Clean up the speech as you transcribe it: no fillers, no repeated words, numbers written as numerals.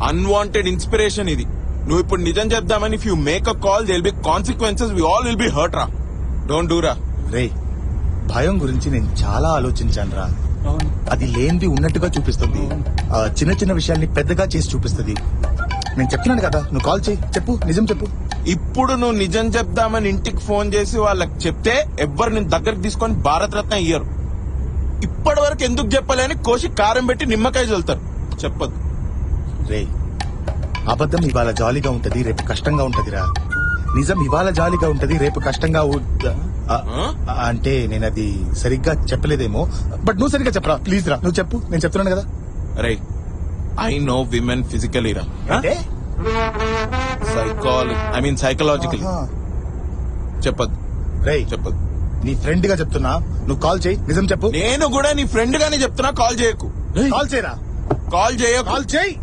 Unwanted inspiration ఇది. నువ్వు ఇప్పుడు నిజం చెప్దామని if you make a call they will be consequences, we all will be hurt రా. డోంట్ డూ రా. రే, భయం గురించి నేను చాలా ఆలోచించాను రా. అది లేనిది ఉన్నట్టుగా చూపిస్తుంది, చిన్న చిన్న విషయాల్ని పెద్దగా చేసి చూపిస్తుంది. నేను చెప్తున్నాను కదా, నువ్వు కాల్ చేయి, చెప్పు, నిజం చెప్పు. ఇప్పుడు నువ్వు నిజం చెప్దామని ఇంటికి ఫోన్ చేసి వాళ్ళకి చెప్తే ఎవ్వరు నేను దగ్గరికి తీసుకొని భారత రత్న ఇయ్యరు. ఇప్పటి వరకు ఎందుకు చెప్పలేని కోసి కారం పెట్టి నిమ్మకాయ చల్లుతారు. చెప్పదు. రే, అబద్ధం ఇవాళ జాలీగా ఉంటది, రేపు కష్టంగా ఉంటదిరా. నిజం ఇవాళ జాలీగా ఉంటది, రేపు కష్టంగా అంటే నేను అది సరిగ్గా చెప్పలేదేమో, బట్ నువ్వు సరిగ్గా చెప్పరా ప్లీజ్ రా. నువ్వు చెప్పు, నేను చెప్తున్నాను కదా. రే, ఐ నో విమెన్ ఫిజికలీ రా. అంటే సైకలాజికల్. చెప్పదు. రే, చెప్పదు. నీ ఫ్రెండ్ గా చెప్తున్నా, నువ్వు కాల్ చేయి, నిజం చెప్పు. నేను కూడా నీ ఫ్రెండ్ గానే చెప్తున్నా, కాల్ చేయకు. కాల్ చేయరా, కాల్ చేయకు. కాల్ చేయి.